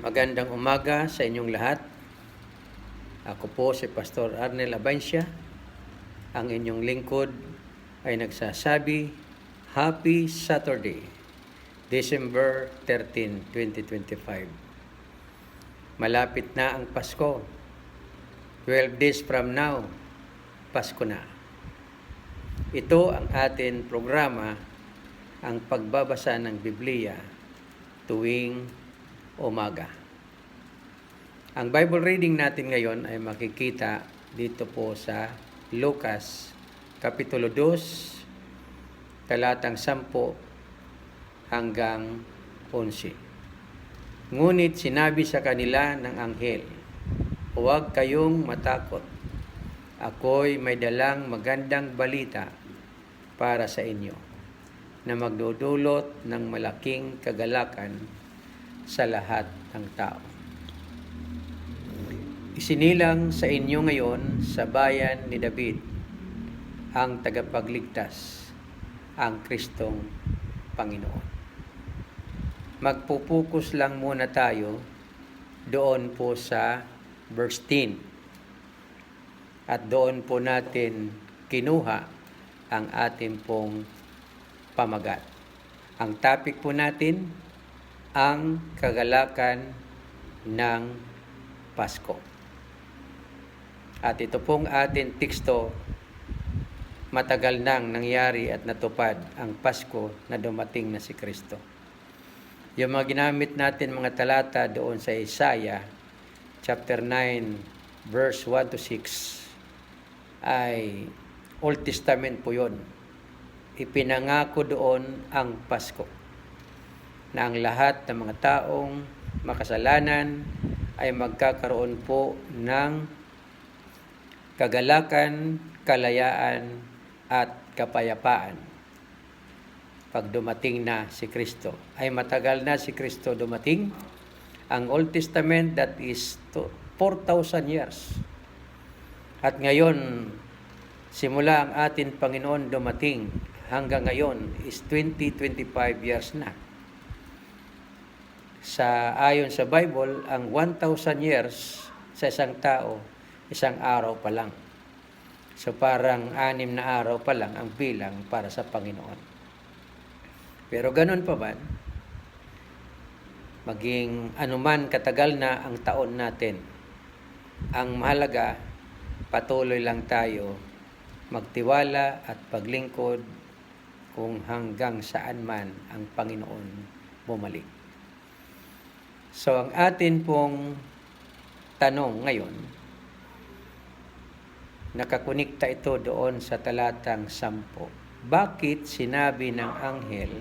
Magandang umaga sa inyong lahat. Ako po si Pastor Arnel Abancia. Ang inyong lingkod ay nagsasabi, Happy Saturday, December 13, 2025. Malapit na ang Pasko. 12 days from now, Pasko na. Ito ang atin programa, ang pagbabasa ng Biblia tuwing umaga. Ang Bible reading natin ngayon ay makikita dito po sa Lucas, Kapitulo 2, talatang 10 hanggang 11. Ngunit sinabi sa kanila ng anghel, huwag kayong matakot. Ako'y may dalang magandang balita para sa inyo na magdudulot ng malaking kagalakan sa lahat ng tao. Isinilang sa inyo ngayon sa bayan ni David ang tagapagligtas, ang Kristong Panginoon. Magpupukus lang muna tayo doon po sa verse 10. At doon po natin kinuha ang ating pong pamagat. Ang topic po natin, ang kagalakan ng Pasko. At ito pong ating teksto, matagal nang nangyari at natupad ang Pasko na dumating na si Kristo. Yung mga ginamit natin mga talata doon sa Isaiah, chapter 9, verse 1 to 6, ay Old Testament po yun. Ipinangako doon ang Pasko na ang lahat ng mga taong makasalanan ay magkakaroon po ng kagalakan, kalayaan at kapayapaan pag dumating na si Kristo. Ay matagal na si Kristo dumating. Ang Old Testament, that is 4,000 years. At ngayon, simula ang ating Panginoon dumating hanggang ngayon is 20-25 years na. Ayon sa Bible, ang 1,000 years sa isang tao, isang araw pa lang. So parang 6 na araw pa lang ang bilang para sa Panginoon. Pero ganun pa man, maging anuman katagal na ang taon natin, ang mahalaga, patuloy lang tayo magtiwala at paglingkod kung hanggang saan man ang Panginoon bumalik. So ang atin pong tanong ngayon, nakakunikta ito doon sa talatang 10. Bakit sinabi ng anghel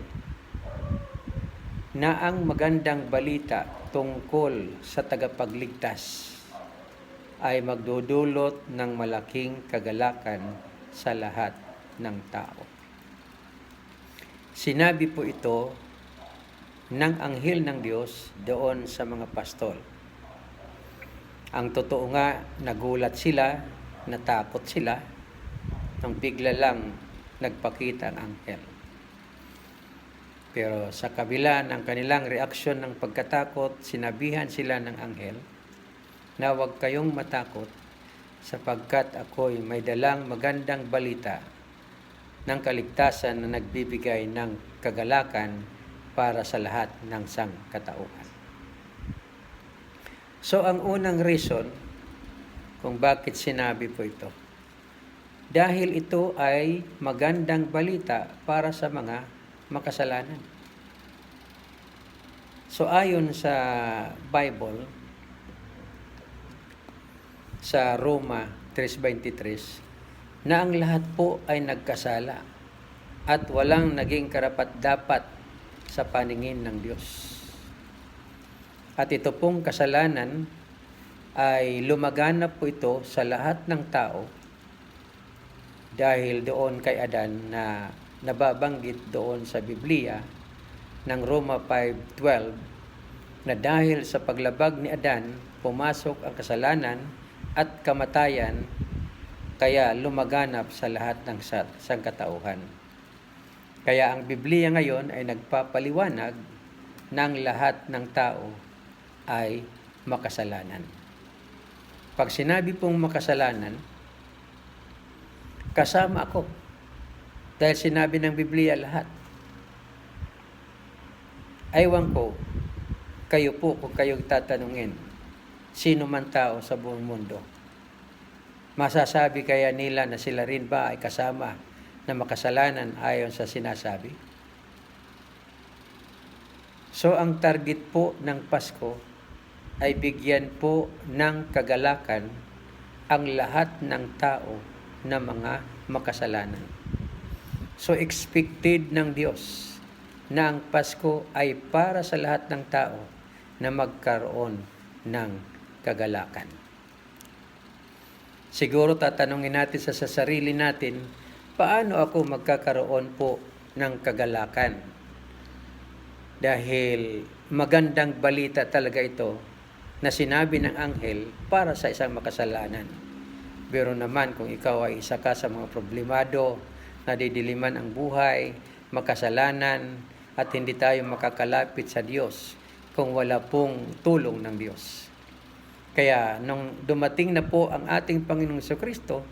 na ang magandang balita tungkol sa tagapagligtas ay magdudulot ng malaking kagalakan sa lahat ng tao? Sinabi po ito ng anghel ng Diyos doon sa mga pastol. Ang totoo nga, nagulat sila, natakot sila, nang bigla lang nagpakita ang anghel. Pero sa kabila ng kanilang reaksyon ng pagkatakot, sinabihan sila ng anghel na huwag kayong matakot sapagkat ako'y may dalang magandang balita ng kaligtasan na nagbibigay ng kagalakan para sa lahat ng sangkatauhan. So ang unang reason kung bakit sinabi po ito, dahil ito ay magandang balita para sa mga makasalanan. So ayon sa Bible, sa Roma 3:23, na ang lahat po ay nagkasala at walang naging karapat-dapat sa paningin ng Diyos. At ito pong kasalanan ay lumaganap po ito sa lahat ng tao dahil doon kay Adan na nababanggit doon sa Biblia ng Roma 5:12 na dahil sa paglabag ni Adan, pumasok ang kasalanan at kamatayan, kaya lumaganap sa lahat ng sangkatauhan. Kaya ang Biblia ngayon ay nagpapaliwanag ng lahat ng tao ay makasalanan. Pag sinabi pong makasalanan, kasama ako. Dahil sinabi ng Biblia lahat. Aywan ko, kayo po kung kayong tatanungin, sino man tao sa buong mundo, masasabi kaya nila na sila rin ba ay kasama na makasalanan ayon sa sinasabi? So ang target po ng Pasko ay bigyan po ng kagalakan ang lahat ng tao na mga makasalanan. So expected ng Diyos na ang Pasko ay para sa lahat ng tao na magkaroon ng kagalakan. Siguro tatanungin natin sa sarili natin, paano ako magkakaroon po ng kagalakan? Dahil magandang balita talaga ito na sinabi ng anghel para sa isang makasalanan. Pero naman kung ikaw ay isa ka sa mga problemado, nadidiliman ang buhay, makasalanan, at hindi tayo makakalapit sa Diyos kung wala pong tulong ng Diyos. Kaya nung dumating na po ang ating Panginoong Jesucristo,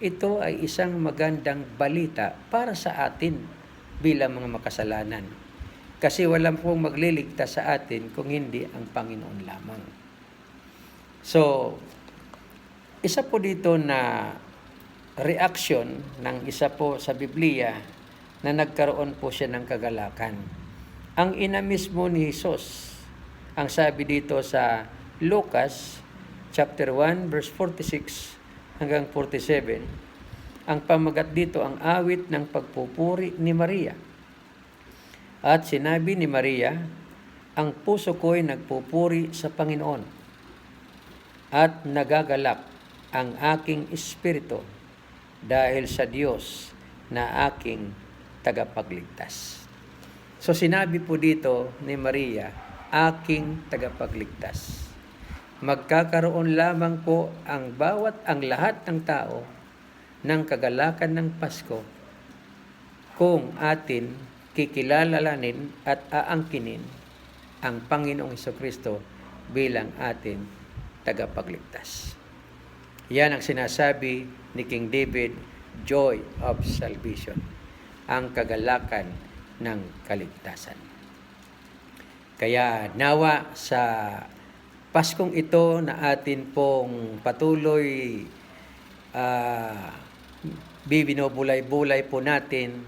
ito ay isang magandang balita para sa atin bilang mga makasalanan. Kasi walang pong magliligtas sa atin kung hindi ang Panginoon lamang. So, isa po dito na reaction ng isa po sa Biblia na nagkaroon po siya ng kagalakan. Ang ina mismo ni Jesus, ang sabi dito sa Lucas chapter 1 verse 46 hanggang 47, ang pamagat dito ang awit ng pagpupuri ni Maria. At sinabi ni Maria, ang puso ko'y nagpupuri sa Panginoon at nagagalak ang aking espiritu dahil sa Diyos na aking tagapagligtas. So sinabi po dito ni Maria, aking tagapagligtas. Magkakaroon lamang po ang lahat ng tao ng kagalakan ng Pasko kung atin kikilalanin at aangkinin ang Panginoong Jesucristo bilang ating tagapagligtas. Yan ang sinasabi ni King David, joy of salvation, ang kagalakan ng kaligtasan. Kaya nawa sa Paskong ito na atin pong patuloy binubulay-bulay po natin,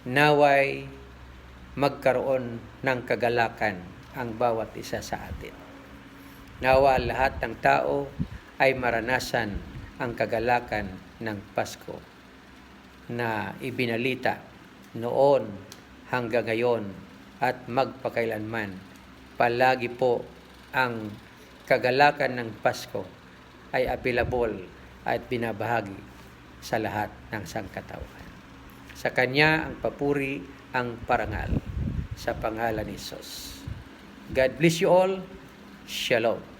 naway magkaroon ng kagalakan ang bawat isa sa atin. Nawa lahat ng tao ay maranasan ang kagalakan ng Pasko na ibinalita noon hanggang ngayon at magpakailanman. Palagi po ang kagalakan ng Pasko ay available at binabahagi sa lahat ng sangkatauhan. Sa Kanya ang papuri, ang parangal, sa pangalan ni Jesus. God bless you all. Shalom.